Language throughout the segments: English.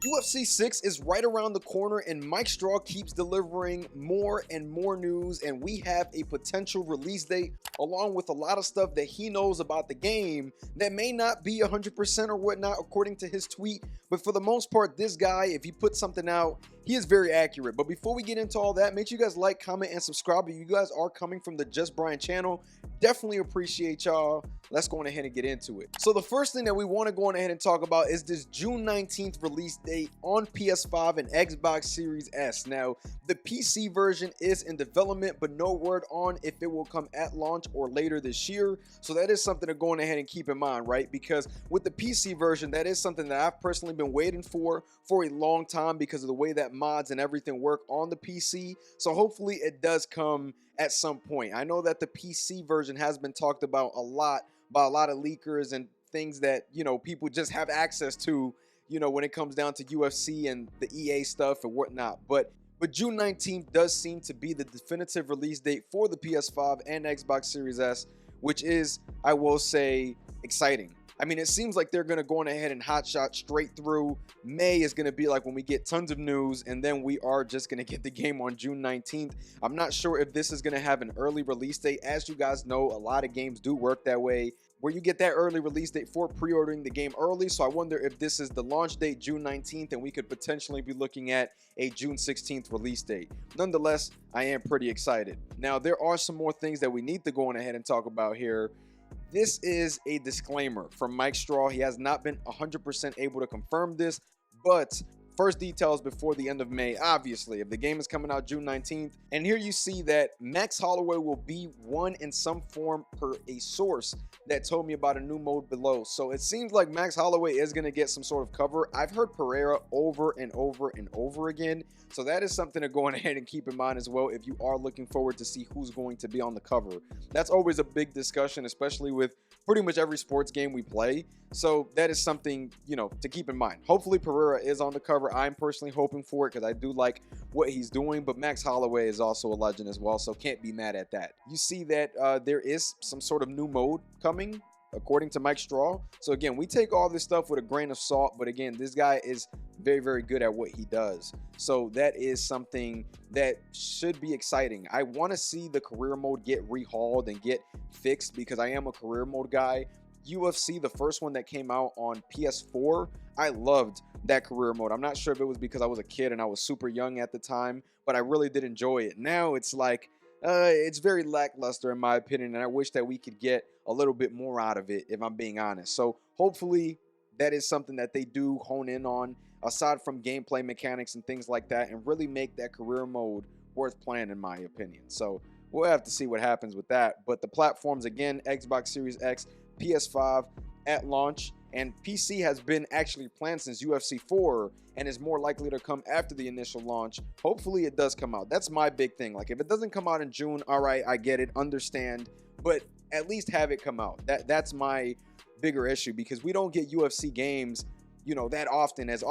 UFC 6 is right around the corner, and Mike Straw keeps delivering more and more news, and we have a potential release date along with a lot of stuff that he knows about the game that may not be 100% or whatnot according to his tweet. But for the most part, this guy, if he puts something out, he is very accurate. But before we get into all that, make sure you guys like, comment, and subscribe. If you guys are coming from the Just Bryan channel, definitely appreciate y'all. Let's go on ahead and get into it. So the first thing that we want to go on ahead and talk about is this June 19th release date on PS5 and Xbox Series S. Now, the PC version is in development, but no word on if it will come at launch or later this year. So that is something to go on ahead and keep in mind, right? Because with the PC version, that is something that I've personally been waiting for a long time because of the way that mods and everything work on the PC. So hopefully it does come at some point. I know that the PC version has been talked about a lot by a lot of leakers and things that, you know, people just have access to, you know, when it comes down to UFC and the EA stuff and whatnot. But June 19th does seem to be the definitive release date for the PS5 and Xbox Series S, which is, I will say, exciting. I mean, it seems like they're going to go on ahead and hotshot straight through. May is going to be like when we get tons of news, and then we are just going to get the game on June 19th. I'm not sure if this is going to have an early release date. As you guys know, a lot of games do work that way, where you get that early release date for pre-ordering the game early. So I wonder if this is the launch date, June 19th, and we could potentially be looking at a June 16th release date. Nonetheless, I am pretty excited. Now, there are some more things that we need to go on ahead and talk about here. This is a disclaimer from Mike Straw. He has not been 100% able to confirm this, but first details before the end of May, obviously, if the game is coming out June 19th. And here you see that Max Holloway will be one in some form per a source that told me about a new mode below. So it seems like Max Holloway is going to get some sort of cover. I've heard Pereira over and over and over again. So that is something to go on ahead and keep in mind as well if you are looking forward to see who's going to be on the cover. That's always a big discussion, especially with pretty much every sports game we play. So that is something, you know, to keep in mind. Hopefully Pereira is on the cover. I'm personally hoping for it because I do like what he's doing, but Max Holloway is also a legend as well, so can't be mad at that. You see that there is some sort of new mode coming, according to Mike Straw. So again, we take all this stuff with a grain of salt, but again, this guy is very, very good at what he does. So that is something that should be exciting. I want to see the career mode get rehauled and get fixed because I am a career mode guy. UFC, the first one that came out on PS4, I loved that career mode. I'm not sure if it was because I was a kid and I was super young at the time, but I really did enjoy it. Now it's like, it's very lackluster in my opinion, and I wish that we could get a little bit more out of it, if I'm being honest. So hopefully that is something that they do hone in on, aside from gameplay mechanics and things like that, and really make that career mode worth playing, in my opinion. So we'll have to see what happens with that. But the platforms, again, Xbox Series X, PS5 at launch, and PC has been actually planned since UFC 4 and is more likely to come after the initial launch. Hopefully it does come out. That's my big thing. Like, if it doesn't come out in June, all right, I get it, understand, but at least have it come out. That's my bigger issue, because we don't get UFC games, you know, that often as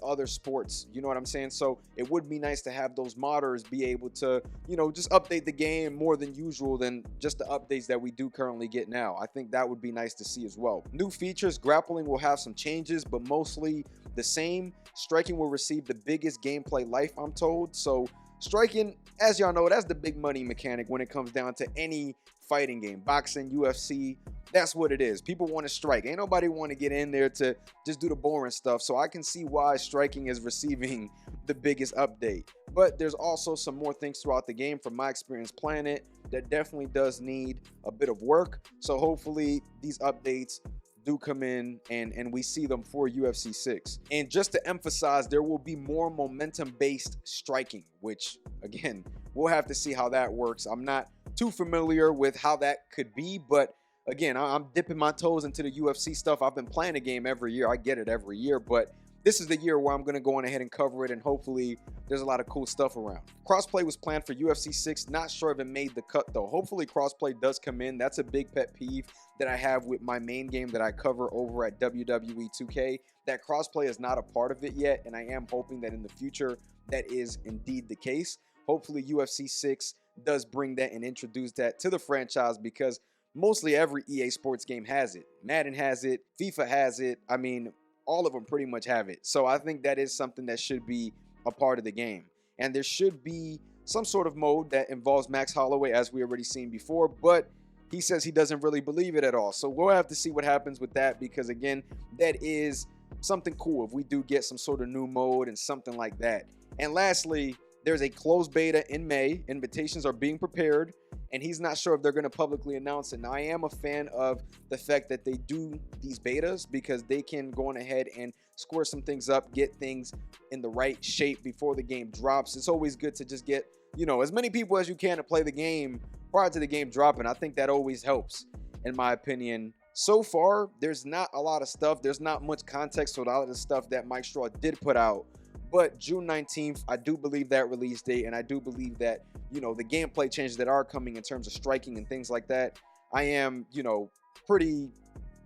other sports, you know what I'm saying? So it would be nice to have those modders be able to, you know, just update the game more than usual than just the updates that we do currently get now. I think that would be nice to see as well. New features, grappling will have some changes, but mostly the same. Striking will receive the biggest gameplay life, I'm told. So striking, as y'all know, that's the big money mechanic when it comes down to any fighting game. Boxing, UFC, that's what it is. People want to strike. Ain't nobody want to get in there to just do the boring stuff. So I can see why striking is receiving the biggest update. But there's also some more things throughout the game, from my experience playing it, that definitely does need a bit of work. So hopefully these updates do come in and we see them for UFC 6. And just to emphasize, there will be more momentum-based striking, which, again, we'll have to see how that works. I'm not too familiar with how that could be, but again, I'm dipping my toes into the UFC stuff. I've been playing a game every year. I get it every year, but this is the year where I'm going to go on ahead and cover it, and hopefully there's a lot of cool stuff around. Crossplay was planned for UFC 6. Not sure if it made the cut, though. Hopefully crossplay does come in. That's a big pet peeve that I have with my main game that I cover over at WWE 2K. That crossplay is not a part of it yet, and I am hoping that in the future that is indeed the case. Hopefully UFC 6 does bring that and introduce that to the franchise, because mostly every EA Sports game has it. Madden has it. FIFA has it. I mean, all of them pretty much have it. So I think that is something that should be a part of the game. And there should be some sort of mode that involves Max Holloway, as we already seen before, but he says he doesn't really believe it at all. So we'll have to see what happens with that, because again, that is something cool if we do get some sort of new mode and something like that. And lastly, there's a closed beta in May. Invitations are being prepared, and he's not sure if they're going to publicly announce it. Now, I am a fan of the fact that they do these betas, because they can go on ahead and square some things up, get things in the right shape before the game drops. It's always good to just get, you know, as many people as you can to play the game prior to the game dropping. I think that always helps, in my opinion. So far, there's not a lot of stuff. There's not much context to a lot of the stuff that Mike Straw did put out. But June 19th, I do believe that release date, and I do believe that, you know, the gameplay changes that are coming in terms of striking and things like that, I am, you know,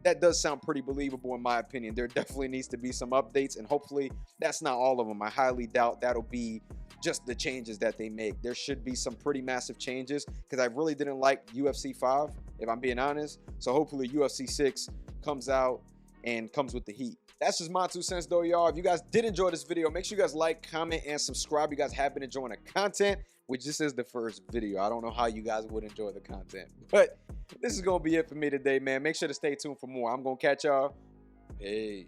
that does sound pretty believable in my opinion. There definitely needs to be some updates, and hopefully that's not all of them. I highly doubt that'll be just the changes that they make. There should be some pretty massive changes, because I really didn't like UFC 5, if I'm being honest. So hopefully UFC 6 comes out and comes with the heat. That's just my 2 cents though, y'all. If you guys did enjoy this video, make sure you guys like, comment, and subscribe. You guys have been enjoying the content, which this is the first video. I don't know how you guys would enjoy the content, but this is going to be it for me today, man. Make sure to stay tuned for more. I'm going to catch y'all. Hey.